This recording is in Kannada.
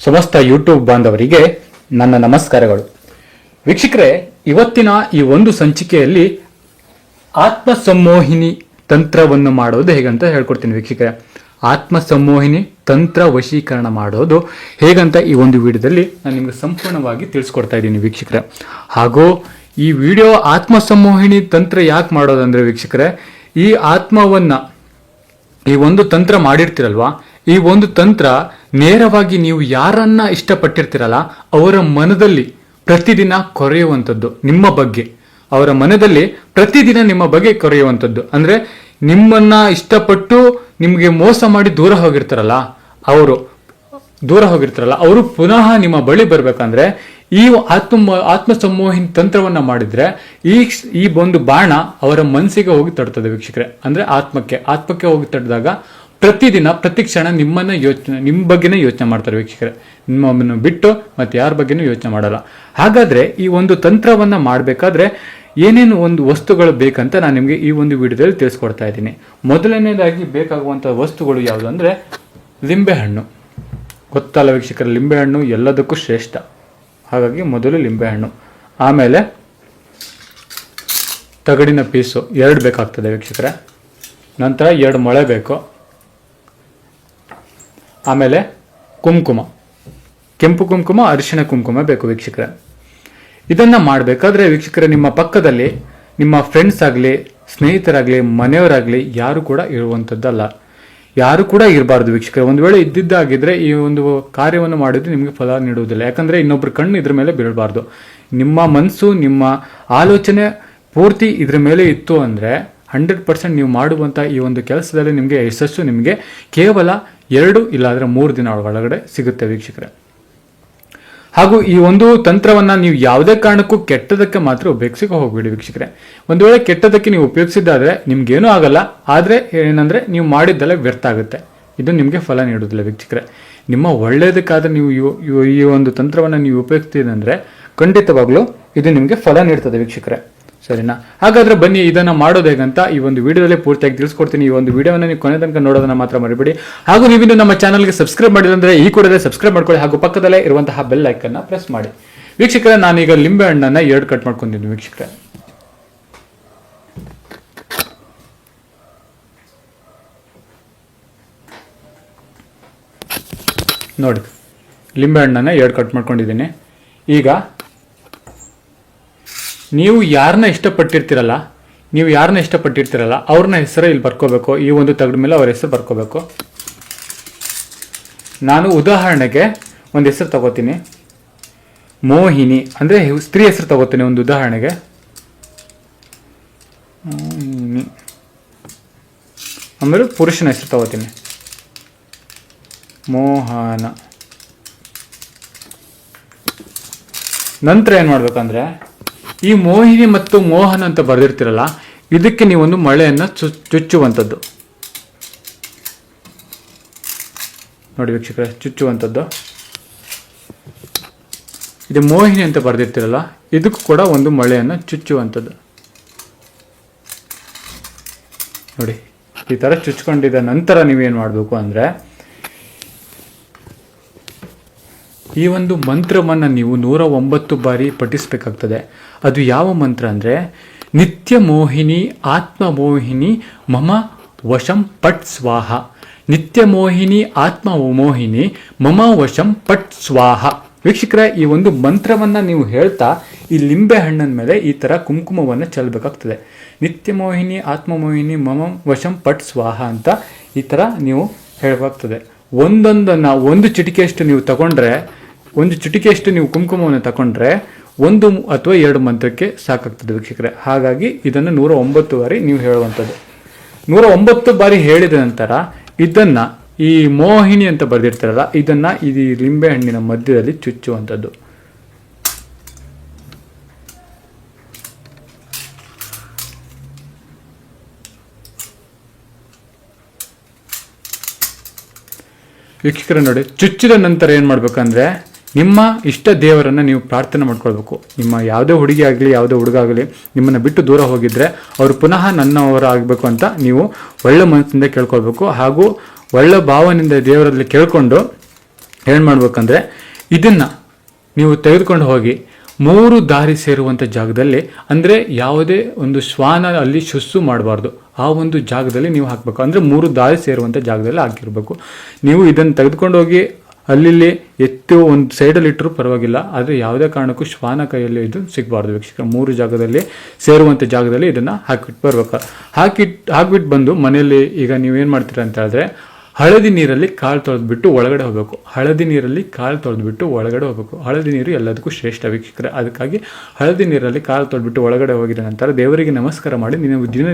ಸಮಸ್ತ ಯೂಟ್ಯೂಬ್ ಬಾಂಧವರಿಗೆ ನನ್ನ ನಮಸ್ಕಾರಗಳು. ವೀಕ್ಷಕರೇ, ಇವತ್ತಿನ ಈ ಒಂದು ಸಂಚಿಕೆಯಲ್ಲಿ ಆತ್ಮ ಸಂಮೋಹಿನಿ ತಂತ್ರವನ್ನು ಮಾಡೋದು ಹೇಗಂತ ಹೇಳ್ಕೊಡ್ತೀನಿ ವೀಕ್ಷಕರೇ. ಆತ್ಮ ಸಂಮೋಹಿನಿ ತಂತ್ರ ವಶೀಕರಣ ಮಾಡೋದು ಹೇಗಂತ ಈ ಒಂದು ವಿಡಿಯೋದಲ್ಲಿ ನಾನು ನಿಮಗೆ ಸಂಪೂರ್ಣವಾಗಿ ತಿಳಿಸ್ಕೊಡ್ತಾ ಇದ್ದೀನಿ ವೀಕ್ಷಕರೇ. ಹಾಗೂ ಈ ವಿಡಿಯೋ ಆತ್ಮ ಸಂಮೋಹಿನಿ ತಂತ್ರ ಯಾಕೆ ಮಾಡೋದಂದ್ರೆ ವೀಕ್ಷಕರೇ, ಈ ಆತ್ಮವನ್ನ ಈ ಒಂದು ತಂತ್ರ ಮಾಡಿರ್ತೀರಲ್ವಾ, ಈ ಒಂದು ತಂತ್ರ ನೇರವಾಗಿ ನೀವು ಯಾರನ್ನ ಇಷ್ಟಪಟ್ಟಿರ್ತೀರಲ್ಲ ಅವರ ಮನದಲ್ಲಿ ಪ್ರತಿದಿನ ಕೊರೆಯುವಂಥದ್ದು. ನಿಮ್ಮ ಬಗ್ಗೆ ಅವರ ಮನದಲ್ಲಿ ಪ್ರತಿದಿನ ನಿಮ್ಮ ಬಗ್ಗೆ ಕೊರೆಯುವಂಥದ್ದು. ಅಂದ್ರೆ ನಿಮ್ಮನ್ನ ಇಷ್ಟಪಟ್ಟು ನಿಮಗೆ ಮೋಸ ಮಾಡಿ ದೂರ ಹೋಗಿರ್ತಾರಲ್ಲ ಅವರು ಪುನಃ ನಿಮ್ಮ ಬಳಿ ಬರ್ಬೇಕಂದ್ರೆ ಈ ಆತ್ಮ ಸಂಮೋಹಿನಿ ತಂತ್ರವನ್ನ ಮಾಡಿದ್ರೆ ಈ ಒಂದು ಬಾಣ ಅವರ ಮನಸ್ಸಿಗೆ ಹೋಗಿ ತಡ್ತದೆ ವೀಕ್ಷಕರೇ. ಅಂದ್ರೆ ಆತ್ಮಕ್ಕೆ ಹೋಗಿ ತಟ್ಟಿದಾಗ ಪ್ರತಿದಿನ ಪ್ರತಿ ಕ್ಷಣ ನಿಮ್ಮ ಬಗ್ಗೆನೇ ಯೋಚನೆ ಮಾಡ್ತಾರೆ ವೀಕ್ಷಕರೇ. ನಿಮ್ಮನ್ನು ಬಿಟ್ಟು ಮತ್ತೆ ಯಾರ ಬಗ್ಗೆನೂ ಯೋಚನೆ ಮಾಡಲ್ಲ. ಹಾಗಾದ್ರೆ ಈ ಒಂದು ತಂತ್ರವನ್ನ ಮಾಡಬೇಕಾದ್ರೆ ಏನೇನು ಒಂದು ವಸ್ತುಗಳು ಬೇಕಂತ ನಾನು ನಿಮಗೆ ಈ ಒಂದು ವಿಡಿಯೋದಲ್ಲಿ ತಿಳಿಸ್ಕೊಡ್ತಾ ಇದ್ದೀನಿ. ಮೊದಲನೇದಾಗಿ ಬೇಕಾಗುವಂತಹ ವಸ್ತುಗಳು ಯಾವುದು ಅಂದ್ರೆ ಲಿಂಬೆಹಣ್ಣು. ಗೊತ್ತಲ್ಲ ವೀಕ್ಷಕರ, ಲಿಂಬೆಹಣ್ಣು ಎಲ್ಲದಕ್ಕೂ ಶ್ರೇಷ್ಠ. ಹಾಗಾಗಿ ಮೊದಲು ಲಿಂಬೆಹಣ್ಣು, ಆಮೇಲೆ ತಗಡಿನ ಪೀಸು 2 ಬೇಕಾಗ್ತದೆ ವೀಕ್ಷಕರೇ. ನಂತರ 2 ಮೊಳೆ ಬೇಕು. ಆಮೇಲೆ ಕುಂಕುಮ, ಕೆಂಪು ಕುಂಕುಮ, ಅರಿಶಿಣ ಕುಂಕುಮ ಬೇಕು ವೀಕ್ಷಕರೇ. ಇದನ್ನ ಮಾಡಬೇಕಾದ್ರೆ ವೀಕ್ಷಕರೇ, ನಿಮ್ಮ ಪಕ್ಕದಲ್ಲಿ ನಿಮ್ಮ ಫ್ರೆಂಡ್ಸ್ ಆಗಲಿ, ಸ್ನೇಹಿತರಾಗಲಿ, ಮನೆಯವರಾಗಲಿ ಯಾರು ಕೂಡ ಇರುವಂಥದ್ದಲ್ಲ, ಯಾರು ಕೂಡ ಇರಬಾರ್ದು ವೀಕ್ಷಕರೇ. ಒಂದು ವೇಳೆ ಇದ್ದಿದ್ದಾಗಿದ್ರೆ ಈ ಒಂದು ಕಾರ್ಯವನ್ನು ಮಾಡಿದ್ರೆ ನಿಮಗೆ ಫಲ ನೀಡುವುದಿಲ್ಲ. ಯಾಕಂದ್ರೆ ಇನ್ನೊಬ್ರ ಕಣ್ಣು ಇದ್ರ ಮೇಲೆ ಬೀಳಬಾರ್ದು. ನಿಮ್ಮ ಮನಸ್ಸು, ನಿಮ್ಮ ಆಲೋಚನೆ ಪೂರ್ತಿ ಇದ್ರ ಮೇಲೆ ಇತ್ತು ಅಂದ್ರೆ 100% ನೀವು ಮಾಡುವಂಥ ಈ ಒಂದು ಕೆಲಸದಲ್ಲಿ ನಿಮಗೆ ಯಶಸ್ಸು ನಿಮಗೆ ಕೇವಲ 2 ಇಲ್ಲಾಂದ್ರೆ 3 ದಿನ ಒಳಗಡೆ ಸಿಗುತ್ತೆ ವೀಕ್ಷಕರೇ. ಹಾಗೂ ಈ ಒಂದು ತಂತ್ರವನ್ನ ನೀವು ಯಾವುದೇ ಕಾರಣಕ್ಕೂ ಕೆಟ್ಟದಕ್ಕೆ ಮಾತ್ರ ಉಪಯೋಗಿಸಕ್ಕೆ ಹೋಗ್ಬೇಡಿ ವೀಕ್ಷಕರೇ. ಒಂದು ವೇಳೆ ಕೆಟ್ಟದಕ್ಕೆ ನೀವು ಉಪಯೋಗಿಸಿದ್ದಾದ್ರೆ ನಿಮ್ಗೇನೂ ಆಗಲ್ಲ, ಆದ್ರೆ ಏನಂದ್ರೆ ನೀವು ಮಾಡಿದ್ದೆಲ್ಲ ವ್ಯರ್ಥ ಆಗುತ್ತೆ. ಇದು ನಿಮಗೆ ಫಲ ನೀಡುವುದಿಲ್ಲ ವೀಕ್ಷಕರೇ. ನಿಮ್ಮ ಒಳ್ಳೆಯದಕ್ಕಾದ್ರೆ ನೀವು ಈ ಒಂದು ತಂತ್ರವನ್ನ ನೀವು ಉಪಯೋಗಿಸ್ತೀರಂದ್ರೆ ಖಂಡಿತವಾಗ್ಲೂ ಇದು ನಿಮಗೆ ಫಲ ನೀಡ್ತದೆ ವೀಕ್ಷಕರೇ. ಸರಿನಾ? ಹಾಗಾದ್ರೆ ಬನ್ನಿ ಇದನ್ನ ಮಾಡೋದು ಹೇಗಂತ ಈ ಒಂದು ವಿಡಿಯೋದಲ್ಲಿ ಪೂರ್ತಿಯಾಗಿ ತಿಳಿಸ್ಕೊಡ್ತೀನಿ. ಈ ಒಂದು ವಿಡಿಯೋನ ನೀವು ಕೊನೆ ತನಕ ನೋಡೋದನ್ನ ಮಾತ್ರ ಮರಿಬೇಡಿ. ಹಾಗೂ ನೀವಿನ್ನು ನಮ್ಮ ಚಾನಲ್ಗೆ ಸಬ್ಸ್ಕ್ರೈಬ್ ಮಾಡಿಲ್ಲ ಅಂದ್ರೆ ಈ ಕೂಡಲೇ ಸಬ್ಸ್ಕ್ರೈಬ್ ಮಾಡ್ಕೊಳ್ಳಿ. ಹಾಗೂ ಪಕ್ಕದಲ್ಲೇ ಇರುವಂತಹ ಬೆಲ್ ಐಕನ್ನ ಪ್ರೆಸ್ ಮಾಡಿ ವೀಕ್ಷಕರೇ. ನಾನೀಗ ಲಿಂಬೆ ಹಣ್ಣನ್ನ 2 ಕಟ್ ಮಾಡ್ಕೊಂಡಿದ್ದೀನಿ ವೀಕ್ಷಕರೇ. ನೋಡಿ, ಲಿಂಬೆ ಹಣ್ಣನ್ನ 2 ಕಟ್ ಮಾಡ್ಕೊಂಡಿದ್ದೀನಿ. ಈಗ ನೀವು ಯಾರನ್ನ ಇಷ್ಟಪಟ್ಟಿರ್ತೀರಲ್ಲ ಅವ್ರನ್ನ ಹೆಸರು ಇಲ್ಲಿ ಬರ್ಕೋಬೇಕು. ಈ ಒಂದು ತಗಡ ಮೇಲೆ ಅವ್ರ ಹೆಸರು ಬರ್ಕೋಬೇಕು. ನಾನು ಉದಾಹರಣೆಗೆ ಒಂದು ಹೆಸರು ತಗೋತೀನಿ, ಮೋಹಿನಿ ಅಂದ್ರೆ ಸ್ತ್ರೀ ಹೆಸರು ತಗೋತೀನಿ. ಒಂದು ಉದಾಹರಣೆಗೆ ಆಮೇಲೆ ಪುರುಷನ ಹೆಸರು ತಗೋತೀನಿ, ಮೋಹನ. ನಂತರ ಏನ್ ಮಾಡ್ಬೇಕಂದ್ರೆ ಈ ಮೋಹಿನಿ ಮತ್ತು ಮೋಹನ್ ಅಂತ ಬರೆದಿರ್ತಿರಲ್ಲ, ಇದಕ್ಕೆ ನೀವೊಂದು ಮಳೆಯನ್ನ ಚುಚ್ಚುವಂಥದ್ದು. ನೋಡಿ ವೀಕ್ಷಕರೇ, ಚುಚ್ಚುವಂಥದ್ದು. ಇದು ಮೋಹಿನಿ ಅಂತ ಬರೆದಿರ್ತಿರಲ್ಲ, ಇದಕ್ಕೂ ಕೂಡ ಒಂದು ಮಳೆಯನ್ನ ಚುಚ್ಚುವಂಥದ್ದು. ನೋಡಿ, ಈ ತರ ಚುಚ್ಕೊಂಡಿದ್ದ ನಂತರ ನೀವೇನ್ ಮಾಡ್ಬೇಕು ಅಂದ್ರೆ ಈ ಒಂದು ಮಂತ್ರವನ್ನ ನೀವು 109 ಬಾರಿ ಪಠಿಸಬೇಕಾಗ್ತದೆ. ಅದು ಯಾವ ಮಂತ್ರ ಅಂದ್ರೆ ನಿತ್ಯ ಮೋಹಿನಿ ಆತ್ಮ ಮೋಹಿನಿ ಮಮ ವಶಂ ಪಟ್ ಸ್ವಾಹ. ನಿತ್ಯ ಮೋಹಿನಿ ಆತ್ಮ ಮೋಹಿನಿ ಮಮ ವಶಂ ಪಟ್ ಸ್ವಾಹ. ವೀಕ್ಷಕರೇ, ಈ ಒಂದು ಮಂತ್ರವನ್ನ ನೀವು ಹೇಳ್ತಾ ಈ ಲಿಂಬೆ ಹಣ್ಣಿನ ಮೇಲೆ ಈ ತರ ಕುಂಕುಮವನ್ನು ಚೆಲ್ಲಬೇಕಾಗ್ತದೆ. ನಿತ್ಯ ಮೋಹಿನಿ ಆತ್ಮ ಮೋಹಿನಿ ಮಮ ವಶಂ ಪಟ್ ಸ್ವಾಹ ಅಂತ ಈ ತರ ನೀವು ಹೇಳಬೇಕಾಗ್ತದೆ. ಒಂದು ಚಿಟಿಕೆಯಷ್ಟು ನೀವು ತಗೊಂಡ್ರೆ, ಒಂದು ಚಿಟಿಕೆಯಷ್ಟು ನೀವು ಕುಂಕುಮವನ್ನು ತಗೊಂಡ್ರೆ 1 ಅಥವಾ 2 ಮಂತ್ರಕ್ಕೆ ಸಾಕಾಗ್ತದೆ ವೀಕ್ಷಕರೇ. ಹಾಗಾಗಿ ಇದನ್ನು 109 ಬಾರಿ ನೀವು ಹೇಳುವಂಥದ್ದು. 109 ಬಾರಿ ಹೇಳಿದ ನಂತರ ಇದನ್ನ ಈ ಮೋಹಿನಿ ಅಂತ ಬರೆದಿರ್ತಾರಲ್ಲ, ಇದನ್ನ ಈ ಲಿಂಬೆ ಹಣ್ಣಿನ ಮಧ್ಯದಲ್ಲಿ ಚುಚ್ಚುವಂಥದ್ದು. ವೀಕ್ಷಕರೇ ನೋಡಿ, ಚುಚ್ಚಿದ ನಂತರ ಏನ್ ಮಾಡ್ಬೇಕಂದ್ರೆ ನಿಮ್ಮ ಇಷ್ಟ ದೇವರನ್ನ ನೀವು ಪ್ರಾರ್ಥನೆ ಮಾಡ್ಕೊಳ್ಬೇಕು. ನಿಮ್ಮ ಯಾವುದೇ ಹುಡುಗಿ ಆಗಲಿ ಯಾವುದೇ ಹುಡುಗ ಆಗಲಿ ನಿಮ್ಮನ್ನ ಬಿಟ್ಟು ದೂರ ಹೋಗಿದ್ರೆ ಅವರು ಪುನಃ ನನ್ನವರಾಗಬೇಕು ಅಂತ ನೀವು ಒಳ್ಳೆ ಮನಸ್ಸಿಂದ ಕೇಳ್ಕೊಳ್ಬೇಕು. ಹಾಗೂ ಒಳ್ಳೆ ಭಾವನೆಯಿಂದ ದೇವರಲ್ಲಿ ಕೇಳ್ಕೊಂಡು ಏನು ಮಾಡ್ಬೇಕಂದ್ರೆ ಇದನ್ನು ನೀವು ತೆಗೆದುಕೊಂಡು ಹೋಗಿ 3 ದಾರಿ ಸೇರುವಂಥ ಜಾಗದಲ್ಲಿ, ಅಂದರೆ ಯಾವುದೇ ಒಂದು ಶ್ವಾನ ಅಲ್ಲಿ ಶುಸ್ಸು ಮಾಡಬಾರ್ದು, ಆ ಒಂದು ಜಾಗದಲ್ಲಿ ನೀವು ಹಾಕಬೇಕು. ಅಂದರೆ 3 ದಾರಿ ಸೇರುವಂಥ ಜಾಗದಲ್ಲಿ ಹಾಕಿರಬೇಕು. ನೀವು ಇದನ್ನು ತೆಗೆದುಕೊಂಡು ಹೋಗಿ ಅಲ್ಲಿ ಎತ್ತು ಒಂದು ಸೈಡಲ್ಲಿ ಇಟ್ಟರು ಪರವಾಗಿಲ್ಲ, ಆದರೆ ಯಾವುದೇ ಕಾರಣಕ್ಕೂ ಶ್ವಾನ ಕೈಯಲ್ಲಿ ಇದು ಸಿಗಬಾರ್ದು ವೀಕ್ಷಕರ. 3 ಜಾಗದಲ್ಲಿ ಸೇರುವಂಥ ಜಾಗದಲ್ಲಿ ಇದನ್ನು ಹಾಕಿಬಿಟ್ಟು ಬರ್ಬೇಕು. ಹಾಕಿಬಿಟ್ಟು ಬಂದು ಮನೆಯಲ್ಲಿ ಈಗ ನೀವೇನು ಮಾಡ್ತೀರಾ ಅಂತ ಹೇಳಿದ್ರೆ, ಹಳದಿ ನೀರಲ್ಲಿ ಕಾಲು ತೊಳೆದ್ಬಿಟ್ಟು ಒಳಗಡೆ ಹೋಗಬೇಕು. ಹಳದಿ ನೀರಲ್ಲಿ ಕಾಲು ತೊಳೆದ್ಬಿಟ್ಟು ಒಳಗಡೆ ಹೋಗಬೇಕು. ಹಳದಿ ನೀರು ಎಲ್ಲದಕ್ಕೂ ಶ್ರೇಷ್ಠ ವೀಕ್ಷಕರೇ. ಅದಕ್ಕಾಗಿ ಹಳದಿ ನೀರಲ್ಲಿ ಕಾಲು ತೊಳೆದ್ಬಿಟ್ಟು ಒಳಗಡೆ ಹೋಗಿದ ನಂತರ ದೇವರಿಗೆ ನಮಸ್ಕಾರ ಮಾಡಿ ನೀವು ದಿನ